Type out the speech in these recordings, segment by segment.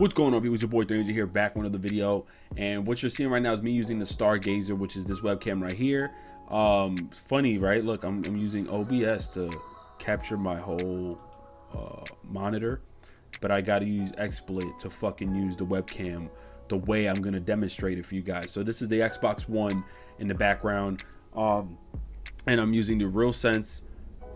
What's going on, people? It's your boy Razer here, back with another video. And what you're seeing right now is me using the Stargazer, which is this webcam right here. Funny, right? Look, I'm using OBS to capture my whole monitor, but I gotta use XSPLIT to fucking use the webcam the way I'm gonna demonstrate it for you guys. So this is the Xbox One in the background, and I'm using the RealSense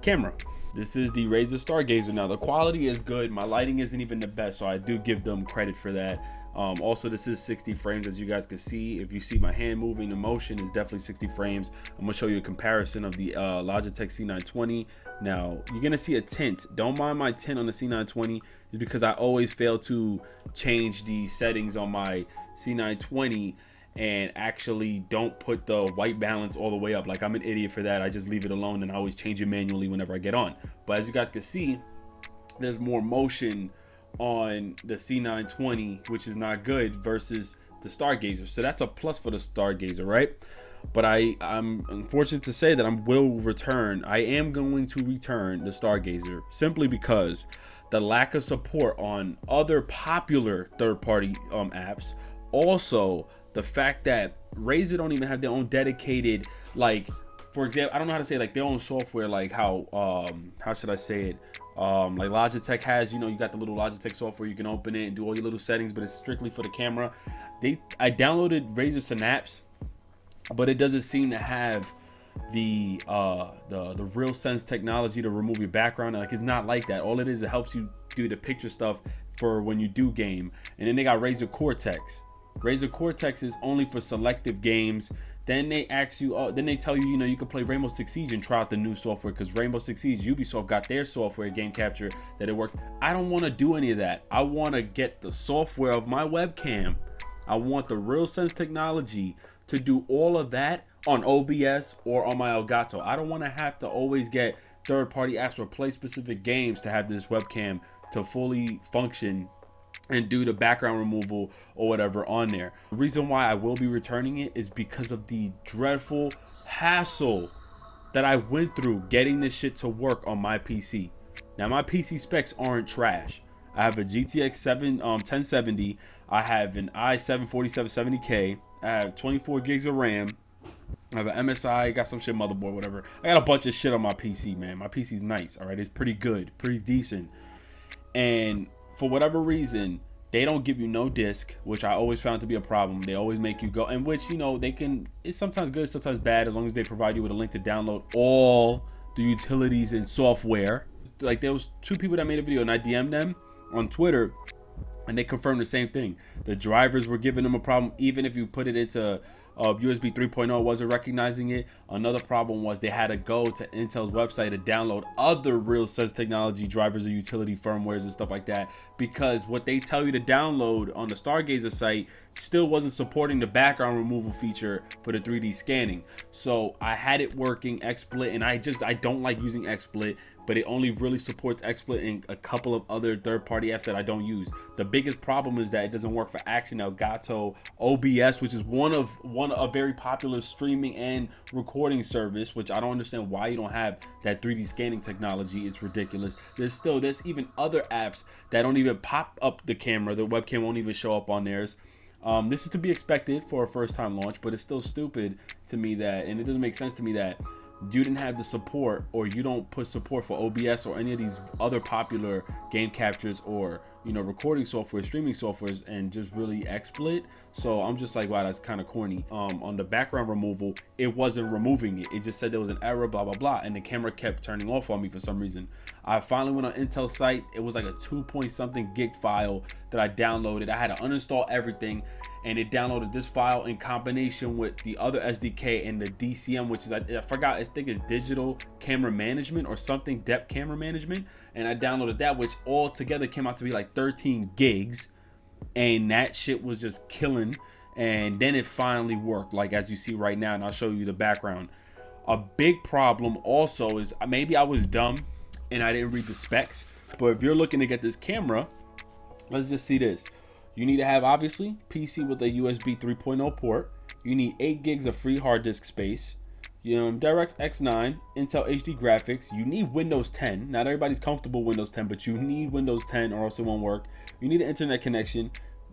camera. This is the Razer Stargazer. Now the quality is good, my lighting isn't even the best, so I do give them credit for that. Also, this is 60 frames, as you guys can see. If you see my hand moving, the motion is definitely 60 frames. I'm gonna show you a comparison of the Logitech C920. Now you're gonna see a tint. Don't mind my tint on the C920, is because I always fail to change the settings on my C920 and actually don't put the white balance all the way up. Like, I'm an idiot for that. I just leave it alone and I always change it manually whenever I get on. But as you guys can see, there's more motion on the C920, which is not good, versus the Stargazer. So that's a plus for the Stargazer, right? But I'm unfortunate to say that I am going to return the Stargazer, simply because the lack of support on other popular third-party apps. Also, the fact that Razer don't even have their own dedicated, like, for example, I don't know how to say, like, their own software, like how should I say it, like Logitech has, you know, you got the little Logitech software, you can open it and do all your little settings, but it's strictly for the camera. I downloaded Razer Synapse, but it doesn't seem to have the RealSense technology to remove your background. Like, it's not like that. All it is, it helps you do the picture stuff for when you do game. And then they got Razer CORTEX. Razer CORTEX is only for selective games. Then they ask you, then they tell you, you know, you can play Rainbow Six Siege and try out the new software, because Rainbow Six Siege, Ubisoft got their software, game capture, that it works. I don't want to do any of that. I want to get the software of my webcam. I want the RealSense technology to do all of that on OBS or on my Elgato. I don't want to have to always get third-party apps or play specific games to have this webcam to fully function and do the background removal or whatever on there. The reason why I will be returning it is because of the dreadful hassle that I went through getting this shit to work on my PC. Now, my PC specs aren't trash. I have a GTX 1070. I have an i7 4770K. I have 24 gigs of RAM. I have an MSI, got some shit motherboard, whatever. I got a bunch of shit on my PC, man. My PC's nice, all right? It's pretty good, pretty decent. And for whatever reason, they don't give you no disc, which I always found to be a problem. They always make you go, and which, you know, they can, it's sometimes good, sometimes bad, as long as they provide you with a link to download all the utilities and software. Like, there was 2 people that made a video and I DM'd them on Twitter, and they confirmed the same thing. The drivers were giving them a problem. Even if you put it into USB 3.0, it wasn't recognizing it. Another problem was they had to go to Intel's website to download other RealSense technology drivers or utility firmwares and stuff like that, because what they tell you to download on the Stargazer site still wasn't supporting the background removal feature for the 3D scanning. So I had it working XSPLIT, and I don't like using XSPLIT, but it only really supports XSPLIT and a couple of other third-party apps that I don't use. The biggest problem is that it doesn't work for Action, Elgato, OBS, which is one of a very popular streaming and recording service, which I don't understand why you don't have that 3D scanning technology. It's ridiculous. There's even other apps that don't even pop up the camera. The webcam won't even show up on theirs. This is to be expected for a first-time launch, but it's still stupid to me that, and it doesn't make sense to me that you didn't have the support, or you don't put support for OBS or any of these other popular game captures or, you know, recording software, streaming softwares, and just really XSPLIT. So I'm just like, wow, that's kind of corny. On the background removal, it wasn't removing it. It just said there was an error, blah, blah, blah, and the camera kept turning off on me for some reason. I finally went on Intel's site. It was like a 2-point-something gig file that I downloaded. I had to uninstall everything, and it downloaded this file in combination with the other SDK and the DCM, which is, I forgot, I think it's digital camera management or something, depth camera management. And I downloaded that, which all together came out to be like 13 gigs. And that shit was just killing. And then it finally worked, like as you see right now, and I'll show you the background. A big problem also is, maybe I was dumb and I didn't read the specs, but if you're looking to get this camera, let's just see this. You need to have, obviously, PC with a USB 3.0 port. You need 8 gigs of free hard disk space. DirectX X9, Intel HD graphics. You need Windows 10. Not everybody's comfortable with Windows 10, but you need Windows 10 or else it won't work. You need an internet connection,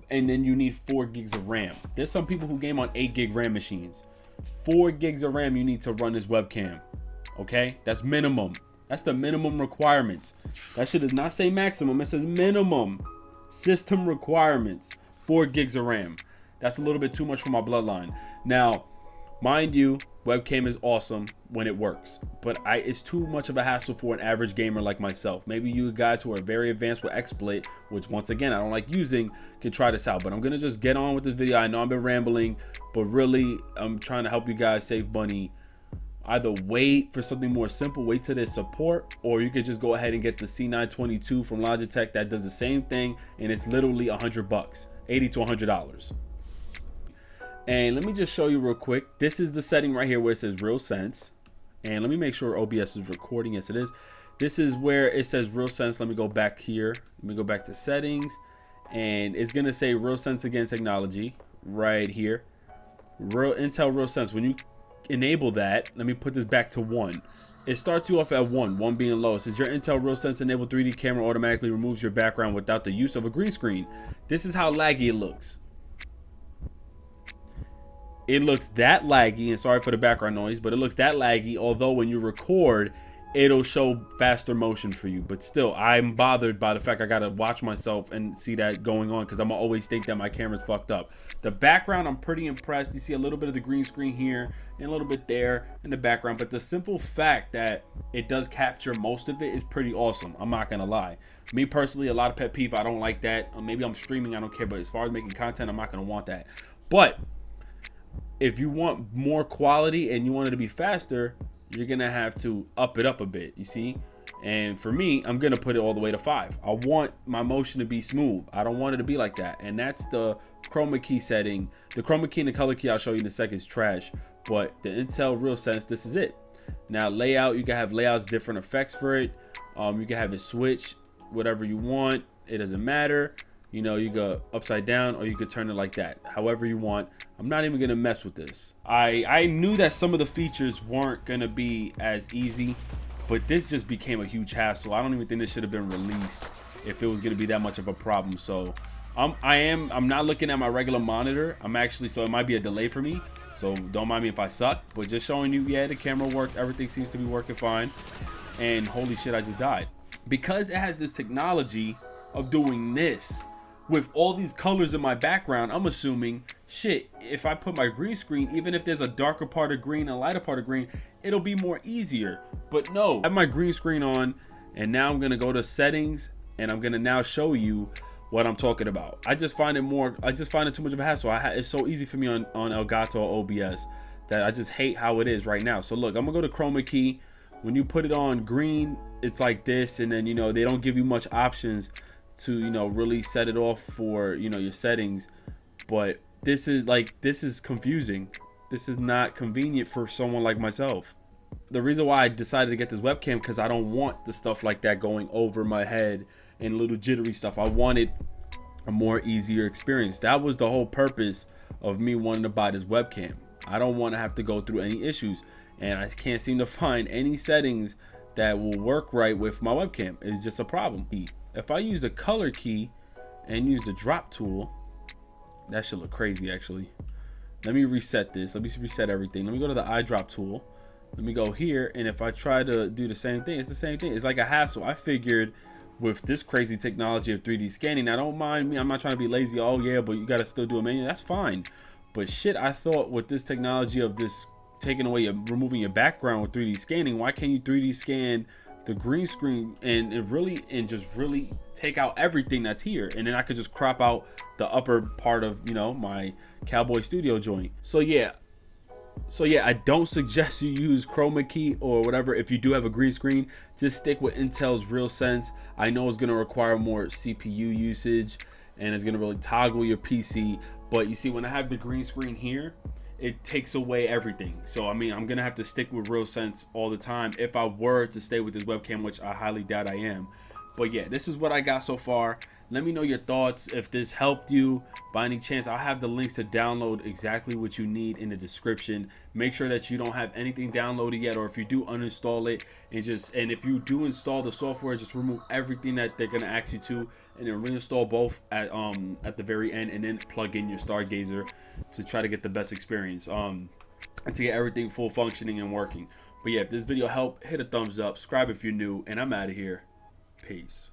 and then you need 4 gigs of RAM. There's some people who game on 8 gig RAM machines. 4 gigs of RAM you need to run this webcam. Okay, that's minimum. That's the minimum requirements. That shit does not say maximum. It says minimum system requirements. 4 gigs of RAM. That's a little bit too much for my bloodline. Now, mind you, webcam is awesome when it works, but it's too much of a hassle for an average gamer like myself. Maybe you guys who are very advanced with XSPLIT, which once again I don't like using, can try this out. But I'm gonna just get on with this video. I know I've been rambling, but really I'm trying to help you guys save money. Either wait for something more simple, wait till there's support, or you could just go ahead and get the C922 from Logitech that does the same thing, and it's literally $100, $80 to $100. And let me just show you real quick. This is the setting right here where it says RealSense. And let me make sure OBS is recording. Yes, it is. This is where it says RealSense. Let me go back here. Let me go back to settings. And it's going to say RealSense again technology right here. Intel RealSense. When you enable that, let me put this back to 1. It starts you off at 1 being low. It says your Intel RealSense enabled 3D camera automatically removes your background without the use of a green screen. This is how laggy it looks. It looks that laggy, and sorry for the background noise, but it looks that laggy, although when you record, it'll show faster motion for you. But still, I'm bothered by the fact I gotta watch myself and see that going on, because I'm gonna always think that my camera's fucked up. The background, I'm pretty impressed. You see a little bit of the green screen here and a little bit there in the background, but the simple fact that it does capture most of it is pretty awesome. I'm not gonna lie. Me personally, a lot of pet peeve, I don't like that. Maybe I'm streaming, I don't care, but as far as making content, I'm not gonna want that. But if you want more quality and you want it to be faster, you're gonna have to up it up a bit, you see. And for me, I'm gonna put it all the way to 5. I want my motion to be smooth. I don't want it to be like that. And that's the chroma key setting. The chroma key and the color key I'll show you in a second is trash, but the Intel RealSense, this is it. Now layout, you can have layouts, different effects for it. You can have it switch whatever you want. It doesn't matter. You know, you go upside down, or you could turn it like that, however you want. I'm not even gonna mess with this. I knew that some of the features weren't gonna be as easy, but this just became a huge hassle. I don't even think this should have been released if it was gonna be that much of a problem. So I'm not looking at my regular monitor. So it might be a delay for me. So don't mind me if I suck, but just showing you, yeah, the camera works. Everything seems to be working fine. And holy shit, I just died. Because it has this technology of doing this, with all these colors in my background, I'm assuming, shit, if I put my green screen, even if there's a darker part of green and a lighter part of green, it'll be more easier. But no, I have my green screen on, and now I'm gonna go to settings, and I'm gonna now show you what I'm talking about. I just find it too much of a hassle. It's so easy for me on Elgato or OBS that I just hate how it is right now. So look, I'm gonna go to chroma key. When you put it on green, it's like this, and then, you know, they don't give you much options to, you know, really set it off for, you know, your settings. But this is confusing. This is not convenient for someone like myself. The reason why I decided to get this webcam, because I don't want the stuff like that going over my head and little jittery stuff. I wanted a more easier experience. That was the whole purpose of me wanting to buy this webcam. I don't want to have to go through any issues, and I can't seem to find any settings that will work right with my webcam. It's just a problem. If I use the color key and use the drop tool, that should look crazy actually. Let me reset this. Let me reset everything. Let me go to the eyedrop tool. Let me go here, and if I try to do the same thing, it's the same thing. It's like a hassle. I figured with this crazy technology of 3D scanning, I don't mind me. I'm not trying to be lazy. Oh yeah, but you got to still do a menu. That's fine. But shit, I thought with this technology of this taking away, removing your background with 3D scanning, why can't you 3D scan the green screen and just really take out everything that's here, and then I could just crop out the upper part of, you know, my Cowboy Studio joint. So yeah, I don't suggest you use chroma key or whatever. If you do have a green screen, just stick with Intel's RealSense. I know it's going to require more CPU usage, and it's going to really toggle your PC, but you see, when I have the green screen here, it takes away everything. So I mean, I'm gonna have to stick with RealSense all the time if I were to stay with this webcam, which I highly doubt I am. But yeah, this is what I got so far. Let me know your thoughts. If this helped you by any chance, I'll have the links to download exactly what you need in the description. Make sure that you don't have anything downloaded yet, or if you do, uninstall it, and if you do install the software, just remove everything that they're gonna ask you to, and then reinstall both at the very end, and then plug in your Stargazer to try to get the best experience and to get everything full functioning and working. But yeah, if this video helped, hit a thumbs up, subscribe if you're new, and I'm out of here. Peace.